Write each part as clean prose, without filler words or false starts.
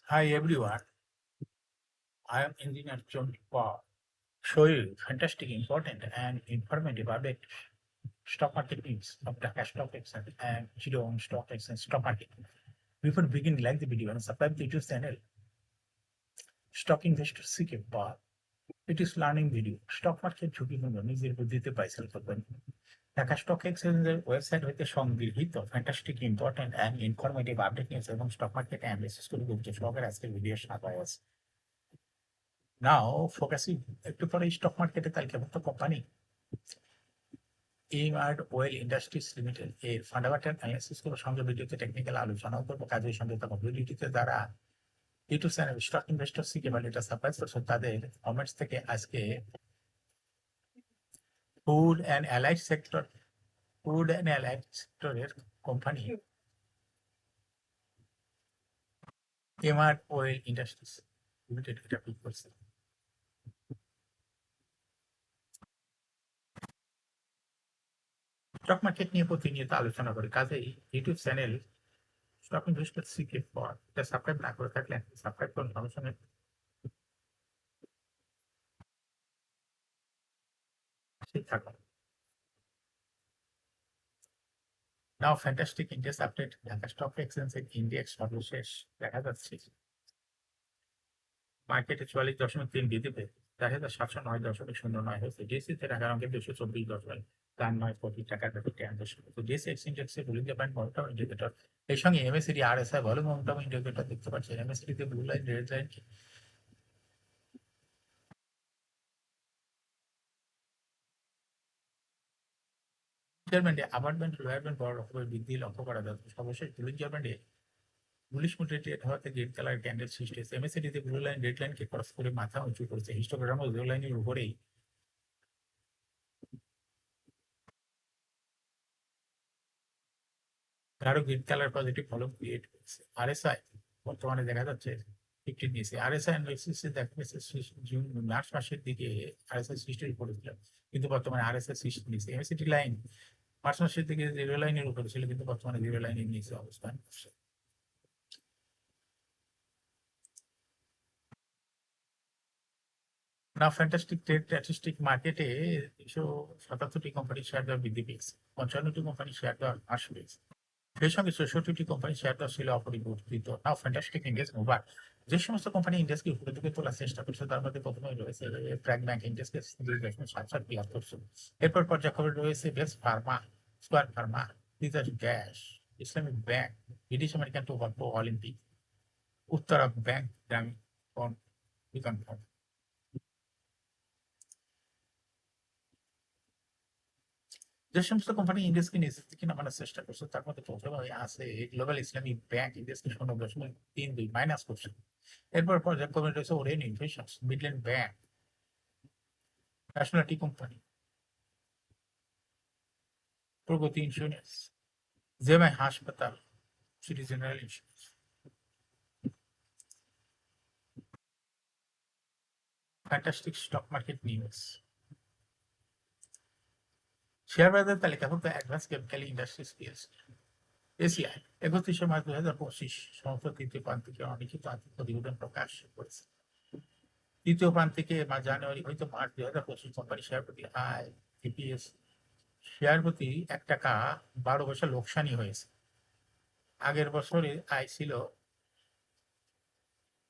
Hi everyone, I am Engineer John Paul. Show you fantastic, important, and informative update stock market news of Dhaka Stock Exchange and Zero Stock Exchange stock market. Before beginning, like the video and subscribe to YouTube channel Stock Investor CK Paul. It is learning video. Stock market ঝুঁকিপূর্ণ নিজের বুদ্ধিতে পয়সা করবেন Dhaka stock এক্সচেঞ্জের website হইতে সংগৃহীত fantastic important and informative update news এবং stock market analysis করে গুরুত্ব সহকারে আজকের ভিডিও সাজানো আছে। নাও ফোকাসিং একটু পরে স্টক মার্কেটে তালিকাভুক্ত কোম্পানি এমার্ট ওয়েল ইন্ডাস্ট্রিজ লিমিটেড এর ফান্ডামেন্টাল অ্যানালিসিস করবো, সঙ্গে ভিডিওতে টেকনিক্যাল আলোচনাও করবো। কাজের সঙ্গে থাকবো ভিডিওটিতে যারা ইউটিউব চ্যানেল স্টক ইনভেস্টর শিখে বা এটা সারপ্রাইজ করছো তাদের কমেন্টস থেকে আজকে ফুড অ্যান্ড অ্যালাইড সেক্টরের কোম্পানি এমার্ট ওয়েল ইন্ডাস্ট্রিজ লিমিটেড এটা পিক করছে। স্টক মার্কেট নিয়ে প্রতিনিয়ত আলোচনা করে, কাজেই YouTube channel stock investor secret পর এটা সাবস্ক্রাইব না করে থাকলে সাবস্ক্রাইব করুন, সমস্যা নেই, ঠিক থাকুন। Now fantastic index update. Dhaka stock এক্সচেঞ্জের ইন্ডেক্স সর্বশেষ দেখা যাচ্ছে মার্কেটে 44.3 বৃদ্ধিতে 4,709.09 হয়েছে। ডিএসসিতে টাকার অঙ্কে 224.49 টাকার ব্যাপারে তো ডিএসসি এক্সচেঞ্জের বুলিং ব্যান্ড মনিটর ইন্ডিকেটর এর সঙ্গে MACD RSI volume monitor indicator দেখতে পাচ্ছেন। এমএসিডি তে ব্লু লাইন, রেড লাইন ব্যান্ডে আপার ব্যান্ড লোয়ার ব্যান্ড বড় রকমের বৃদ্ধি লক্ষ্য করা যাচ্ছে। সর্বশেষ বুলিঞ্জার ব্যান্ডে বুলিশ মুডে ট্রেড হওয়াতে গ্রিন কালার ক্যান্ডেল সৃষ্টি হয়েছে। এমএসিডি তে ব্লু লাইন রেড লাইনকে ক্রস করে মাথা উঁচু করেছে। হিস্টোগ্রামও ব্লু লাইনের উপরেই আরো গ্রিন কালার পজিটিভ ফলন ক্রিয়েট করেছে। আরএসআই বর্তমানে দেখা যাচ্ছে 15 নিয়েছে। আরএসআই অ্যানালিসিস দেখা গেছে জুন মার্চ মাসের দিকে আরএসআই 60 উপরে ছিল, কিন্তু বর্তমানে আরএসআই 60 নিয়েছে। এমএসিডি লাইন মার্চ মাসের দিকে জিরো লাইনের উপরে ছিল, কিন্তু বর্তমানে জিরো লাইনের নিচে অবস্থান করছে। না ফ্যান্টাস্টিক ট্রেড স্ট্যাটিস্টিক মার্কেটে 377টি কোম্পানির শেয়ার দর বৃদ্ধি পেয়েছে, 55টি কোম্পানির শেয়ার দর হ্রাস পেয়েছে। সেই সঙ্গে 64টি কোম্পানি শেয়ার দর ছিল অপরিবর্তিত। নাও ফ্যান্টাস্টিক ইন্ডেক্স মোবার যে সমস্ত কোম্পানি ইন্ডেক্সকে উপরের দিকে তোলার চেষ্টা করছে তার মধ্যে প্রথমে রয়েছে ব্র্যাক ব্যাংক ইন্ডেক্সকে 2.77 এরপর পর্যায়ক্রমে রয়েছে best Pharma, square Pharma, Titas gas, Islamic bank, British American tobacco, Olympic, Uttara bank, গ্রামীণ ফোন, বিকন ফোন। যে সমস্ত কোম্পানি ইন্ডেক্সকে নিচের দিকে নামানোর চেষ্টা করছে তার মধ্যে প্রথমে আছে গ্লোবাল ইসলামিক ব্যাংক ইন্ডেক্সকে 0.32 মাইনাস করছে। এরপর পর্যায়ক্রমে রয়েছে Orient ইনভেশনস, Midland bank, national tea company, প্রগতি ইন্স্যুরেন্স, জেমাই হাসপাতাল, city general insurance. Fantastic stock market news. Share বাজার তালিকাভুক্ত advance chemical industries PLC ACI 31 March 2025 সমস্ত তৃতীয় প্রান্তিকে অলিখিত আর্থিক প্রতিবেদন প্রকাশ করেছে। তৃতীয় প্রান্তিকে জানুয়ারি হয়তো মার্চ 2025 কোম্পানি শেয়ার প্রতি আয় ইপিএস শেয়ার প্রতি 1 টাকা 12 পয়সা লোকসানি হয়েছে। আগের বছরে আয় ছিল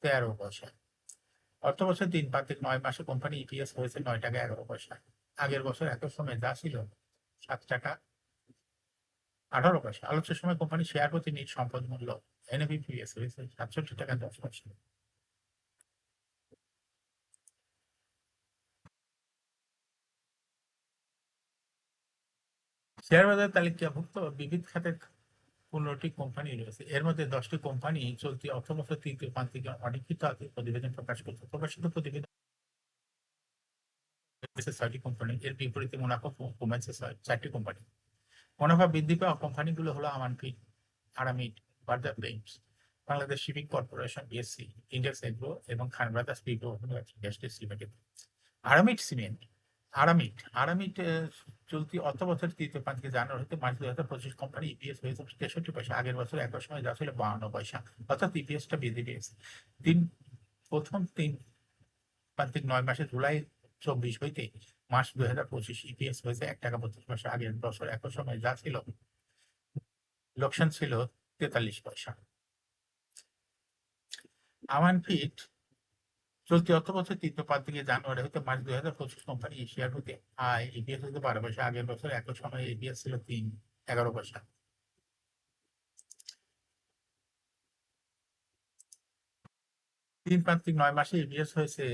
13 পয়সা। অর্থ বছর 3 প্রান্তিক 9 মাসে কোম্পানি ইপিএস হয়েছে 9 টাকা 11 পয়সা। আগের বছর একই সময় যা ছিল 7 টাকা 18 পয়সা। আলোচ্য সময় কোম্পানি শেয়ার প্রতি নিট সম্পদ মূল্য এনএভিপিএস হয়েছে 67 টাকা 10 পয়সা। শেয়ার বাজার তালিকাভুক্ত বিবিধ খাতের 15টি কোম্পানি রয়েছে। এর মধ্যে 10টি কোম্পানি চলতি অর্থবছর তৃতীয় প্রান্তিকে অলিখিত আর্থিক প্রতিবেদন প্রকাশ করছে। প্রকাশিত প্রতিবেদন 6টি কোম্পানি, এর বিপরীতে মুনাফা কমেছে 4টি কোম্পানি। মুনাফা বৃদ্ধি পাওয়া কোম্পানিগুলো হলো আমানফি, আরামিড, বার্দার paints, Bangladesh shipping corporation BSC, index agro এবং খান ব্রাদার্স পিপো লিমিটেড। আরামিড সিমেন্ট আরামিট আরামিট চলতি অর্থ বছর তৃতীয় পাঁচকে জানুয়ারি হতে মার্চ 2025 কোম্পানি ইপিএস হয়েছে 63 পয়সা, আগের বছর একই সময় যা ছিল 52 পয়সা, অর্থাৎ ইপিএসটা বৃদ্ধি পেয়েছে। তিন প্রথম তিন প্রান্তিক 9 মাসে জুলাই 24 হইতে মার্চ 2025 ইপিএস হয়েছে 1 টাকা 32 পয়সা, আগের বছর একই সময় যা ছিল লোকসান ছিল 43 পয়সা। আমানফিট চলতি অর্থ বছর তৃতীয় প্রান্তিকে জানুয়ারি হতে মার্চ 2025 কোম্পানি শেয়ার হতে আয় ইপিএস হতে 12 পয়সা, আগের বছর একই সময় ইপিএস ছিল 11 পয়সা। তিন প্রান্তিক 9 মাসে ইপিএস হয়েছে,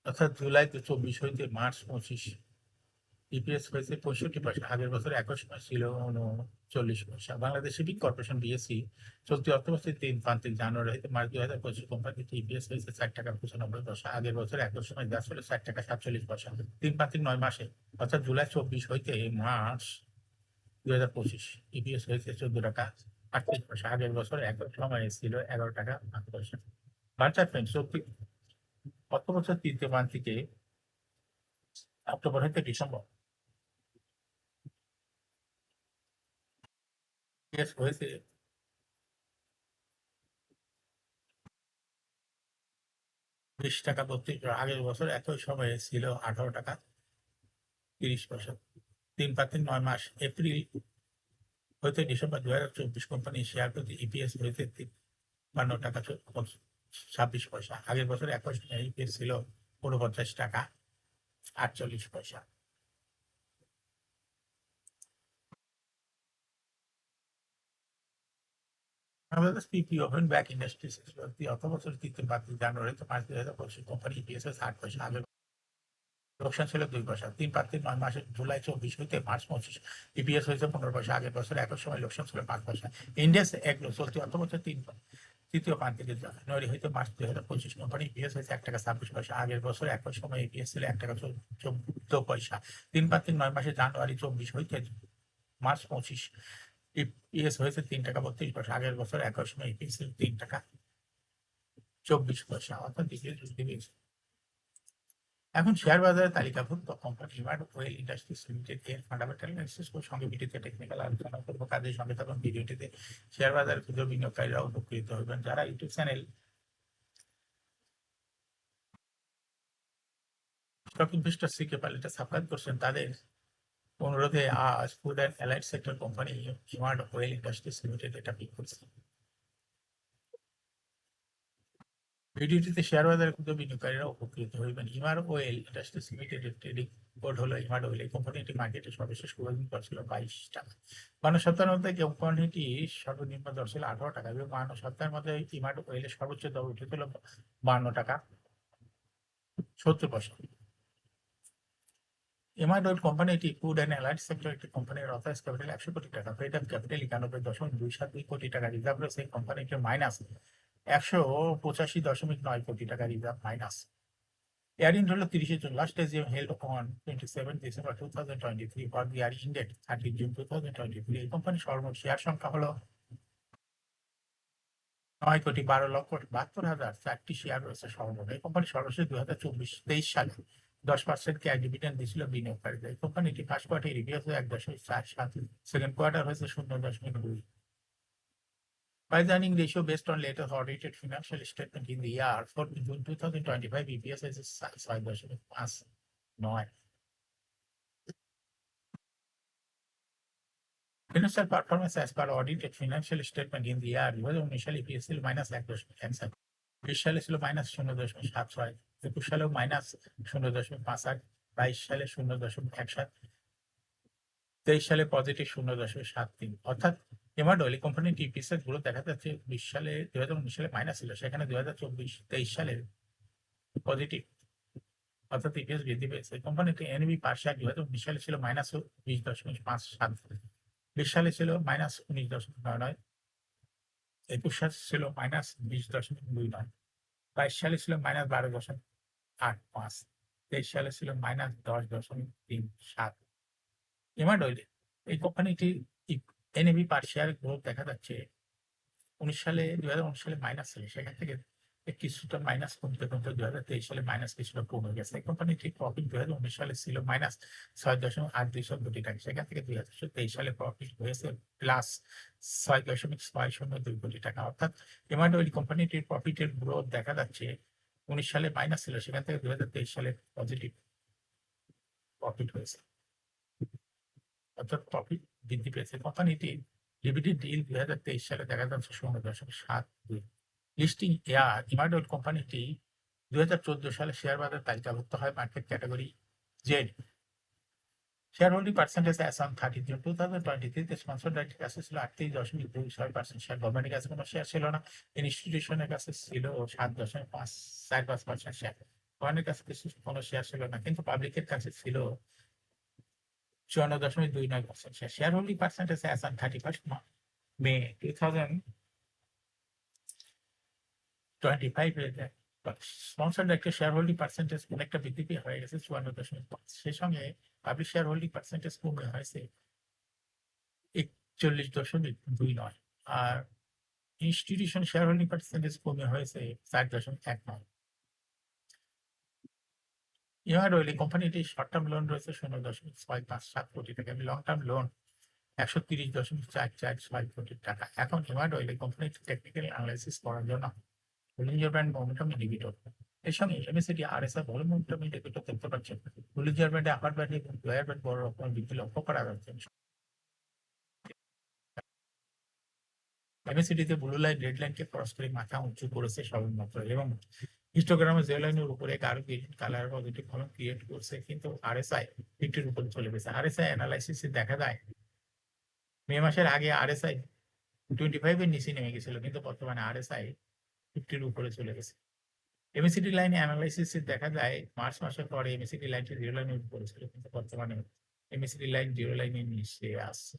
অর্থাৎ জুলাই 24 হইতে মার্চ 25 ইপিএস হয়েছে 65 পয়সা, আগের বছর একই সময় ছিল 39 পয়সা। বাংলাদেশ শিপিং কর্পোরেশন বিএসসি চলতি অর্থবছর তিন প্রান্তিক জানুয়ারি হতে মার্চ 2025 কোম্পানিতে ইপিএস হয়েছে 4 টাকা 95 পয়সা, আগের বছর একই সময় যা ছিল 4 টাকা 47 পয়সা। তিন প্রান্তিক 9 মাসে অর্থাৎ জুলাই 24 হইতে মার্চ 2025 ইপিএস হয়েছে 14 টাকা 38 পয়সা, আগের বছর একই সময় ছিল 11 টাকা 5 পয়সা। বার্জার পেন্ট চলতি অর্থবছর তৃতীয় প্রান্তিকে অক্টোবর হতে ডিসেম্বর ইপিএস হয়েছে 20 টাকা 32 পয়সা, আগের বছর একই সময়ে ছিল 18 টাকা 30 পয়সা। তিন প্রান্তিক 9 মাস এপ্রিল হইতে ডিসেম্বর 2024 কোম্পানি শেয়ার প্রতি ইপিএস হয়েছে 52 টাকা 26 পয়সা, আগের বছর একই সময়ে ইপিএস ছিল 49 টাকা 48 পয়সা। বাংলাদেশ পিপি ওভেন ব্যাক ইন্ডাস্ট্রিজ অর্থ বছর তৃতীয় প্রান্তিক জানুয়ারি তো মার্চ 2025 কোম্পানি ইপিএস 60 পয়সা, আগের লোকসান ছিল 2 পয়সা। তিন প্রান্তিক 9 মাসে জুলাই 24 হইতে মার্চ 25 ইপিএস হয়েছে 15 পয়সা, আগের বছর একই সময় লোকসান ছিল 5 পয়সা। ইন্ডিয়াস এগ্রো চলতি অর্থ বছর তৃতীয় প্রান্তিকে জানুয়ারি হইতে মার্চ 2025 কোম্পানি ইপিএস হয়েছে 1 টাকা 26 পয়সা, আগের বছর একই সময় ইপিএস ছিল 1 টাকা 14 পয়সা। তিন প্রান্তিক 9 মাসে জানুয়ারি 24 হইতে মার্চ 25 ইপিএস হয়েছে 3 টাকা 32 পয়সা, আগের বছর একই সময় ইপিএস ছিল 3 টাকা 24 পয়সা, অর্থাৎ ইপিএস বৃদ্ধি পেয়েছে। এখন শেয়ার বাজারে তালিকাভুক্ত কোম্পানি হিমায়ত ওয়েল ইন্ডাস্ট্রিজ লিমিটেড এর ফান্ডামেন্টাল অ্যানালিসিস ও সঙ্গে ভিডিওতে টেকনিক্যাল আলোচনা করবো। কাজের সঙ্গে থাকুন ভিডিওটিতে। শেয়ার বাজারে ক্ষুদ্র বিনিয়োগকারীরা উপকৃত হবেন। যারা ইউটিউব চ্যানেল স্টক ইনভেস্টর সিকে পাইলটে সাবস্ক্রাইব করছেন, তাদের অনুরোধে আজ food and allied sector company Himayat well industries limited এটা পিক করছে। ভিডিওটিতে শেয়ার বাজারে ক্ষুদ্র বিনিয়োগকারীরা উপকৃত হইবেন। ইমার ওয়েল ইন্ডাস্ট্রিজ লিমিটেডের ট্রেডিং কোড হলো ইমার ওয়েল। এই কোম্পানিটি মার্কেটে সর্বশেষ ক্লোজিং দর ছিল 22 টাকা। 52 সপ্তাহের মধ্যে কোম্পানিটি সর্বনিম্ন দর ছিল 18 টাকা এবং 52 সপ্তাহের মধ্যে ইমার ওয়েলের সর্বোচ্চ দর উঠেছিল 52 টাকা 70 পয়সা। ইমার ওয়েল কোম্পানিটি ফুড অ্যান্ড অ্যালাইড সেক্টর একটি কোম্পানির অথরাইজ ক্যাপিটাল 100 কোটি টাকা, পেড আপ ক্যাপিটাল 91.272 কোটি টাকা, রিজার্ভ রয়েছে কোম্পানিটির মাইনাস 185.9 কোটি টাকা, রিজার্ভ মাইনাস। Year end হলো 30 June. Last AGM held on 27 December 2023 for the year ended 30 June 2023। এই কোম্পানির সর্বমোট শেয়ার সংখ্যা হলো 9,12,72,4টি শেয়ার রয়েছে সর্বমোট। এই কোম্পানি সর্বশেষ 2024-23 সালে 10% ক্যাশ ডিভিডেন্ড দিয়েছিল বিনিয়োগকারীদের। এই কোম্পানিটি first quarter EPS 1.47, second quarter হয়েছে 0.2। By the earning ratio based on latest audited financial statement in the year for June 2025, EPS is 5.59. Financial performance as per audited financial statement in the year 2019 EPS ছিল -1.17, 20 সালে ছিল -0.76, 21 সালেও -0.58, 22 সালে 0.17, 23 সালে positive 0.73। অর্থাৎ এমাডোল এই কোম্পানিটি ইপিএস এর গ্রোথ দেখা যাচ্ছে 2019 সালে মাইনাস ছিল, সেখানে 2024-23 সালে পজিটিভ, অর্থাৎ ইপিএস বৃদ্ধি পেয়েছে। এই কোম্পানিটি এনবি পার শেয়ার 2019 সালে ছিল -20.57, 20 সালে ছিল -19.99, 21 সালে ছিল -20.29, 22 সালে ছিল -12.85, 23 সালে ছিল -10.37। এমাডোল এই কোম্পানিটি এনএবি পার শেয়ার গ্রোথ দেখা যাচ্ছে 2019 সালে মাইনাস ছিল, সেখান থেকে কিছুটা মাইনাস কমতে কমতে 2023 সালে মাইনাস কিছুটা কমে গেছে। এই কোম্পানিটির প্রফিট 2019 সালে ছিল মাইনাস 6.82 কোটি টাকা। সেখান থেকে 2023 সালে প্রফিট হয়েছে প্লাস 6.602 কোটি টাকা। অর্থাৎ এমআরডি অয়েল কোম্পানিটির প্রফিটের গ্রোথ দেখা যাচ্ছে 19 সালে মাইনাস ছিল, সেখান থেকে 2023 সালে পজিটিভ প্রফিট হয়েছে, অর্থাৎ প্রফিট বৃদ্ধি পেয়েছে। কোম্পানিটির ডিভিডেন্ড ডিল 2023 সালে দেখা যাচ্ছে 0.72। লিস্টিং এয়ার এমআরডি অয়েল কোম্পানিটি 2014 সালে শেয়ার বাজার তালিকাভুক্ত হয় market category Z. Share holding percentage as on 30 June 2023 তে স্পন্সর ডাইরেক্টের কাছে ছিল 38.26% শেয়ার, গভর্নমেন্টের কাছে কোনো শেয়ার ছিল না, ইনস্টিটিউশনের কাছে ছিল 7.45% শেয়ার, গভর্নমেন্টের কাছে কোনো শেয়ার ছিল না, কিন্তু পাবলিকের কাছে ছিল 54.29% share. Share holding percentage as on 31 May 2025 sponsor ডাইরেক্টের শেয়ার হোল্ডিং পার্সেন্টেজ অনেকটা বৃদ্ধি পেয়ে হয়ে গেছে 54.5। সেই সঙ্গে পাবলিক শেয়ার হোল্ডিং পার্সেন্টেজ কমে হয়েছে 41.29, আর ইনস্টিটিউশন শেয়ার হোল্ডিং পার্সেন্টেজ কমে হয়েছে 4.19। এমআরডি অয়েল কোম্পানিটির শর্ট টার্ম লোন রয়েছে 0.657 কোটি টাকা, লং টার্ম লোন 130.446 কোটি টাকা। এখন এমআরডি অয়েল কোম্পানির টেকনিক্যাল অ্যানালাইসিস করার জন্য বুলিঞ্জার ব্যান্ড মোমেন্টাম ইন্ডিকেটর, এর সঙ্গে MACD RSI volume momentum indicator দেখতে পাচ্ছেন। বুলিঞ্জার ব্যান্ডে আপার ব্যান্ড এবং লোয়ার ব্যান্ড বড় রকমের বৃদ্ধি লক্ষ্য করা যাচ্ছে। এমএসিডিতে ব্লু লাইন রেড লাইনকে ক্রস করে মাথা উঁচু করেছে সবেমাত্র, এবং হিস্টোগ্রামে জেড লাইনের উপরে গাঢ় green colour positive column create করছে, কিন্তু আরএসআই 50 উপরে চলে গেছে। আরএসআই অ্যানালাইসিসে দেখা যায় মে মাসের আগে আরএসআই 25 এর নিচে নেমে গেছিল, কিন্তু বর্তমানে আরএসআই 50 উপরে চলে গেছে। এমএসিডি লাইনে অ্যানালাইসিসে দেখা যায় মার্চ মাসের পরে এমএসিডি লাইনটি জিরো লাইনের উপরে ছিল, কিন্তু বর্তমানে এমএসিডি লাইন জিরো লাইনের নিচে আসছে।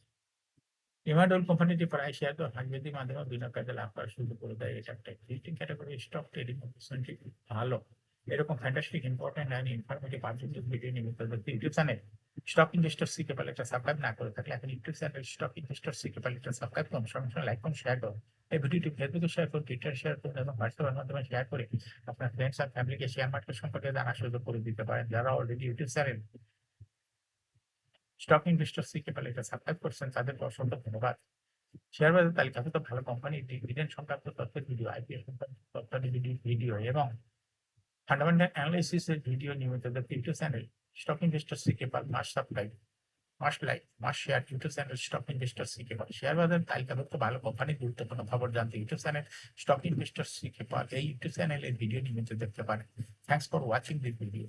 এমআরডি অয়েল কোম্পানিটি প্রায় শেয়ার তো হাইব্রিডের মাধ্যমে বিনিয়োগ কাজে লাভ করা শুরু করে দেয়। এটা একটা existing category stock trading opportunity ভালো। এরকম ফ্যান্টাস্টিক ইম্পর্টেন্ট অ্যান্ড ইনফরমেটিভ আর্জেন্টিক ভিডিও নিয়মিত দেখতে YouTube channel stock investor CK প্যালেটটা সাবস্ক্রাইব না করে থাকলে এখন YouTube channel stock investor CK প্যালেটটা সাবস্ক্রাইব করুন, সঙ্গে সঙ্গে লাইক করুন, শেয়ার করুন। এই ভিডিওটি ফেসবুকে শেয়ার করুন, টুইটার শেয়ার করুন এবং হোয়াটসঅ্যাপের মাধ্যমে শেয়ার করে আপনার ফ্রেন্ডস আর ফ্যামিলিকে শেয়ার মার্কেট সম্পর্কে জানার সুযোগ করে দিতে পারেন। যারা already YouTube channel stock investor CK প্যালেটটা সাবস্ক্রাইব করছেন তাদেরকে অসংখ্য ধন্যবাদ। শেয়ার বাজার তালিকাভুক্ত ভালো কোম্পানি ডিভিডেন্ড সংক্রান্ত তথ্যের ভিডিও, আইপিও সংক্রান্ত তথ্যাদি ভিডিও এবং ফান্ডামেন্টাল অ্যানালাইসিসের ভিডিও নিয়মিত দেখতে YouTube channel stock investor CK Pal must subscribe, must like, must share YouTube channel stock investor CK Pal. Share বাজার তালিকাভুক্ত ভালো কোম্পানির গুরুত্বপূর্ণ খবর জানতে YouTube channel stock investor CK Pal এই ইউটিউব চ্যানেলের ভিডিও নিয়মিত দেখতে পারেন। Thanks for watching this video.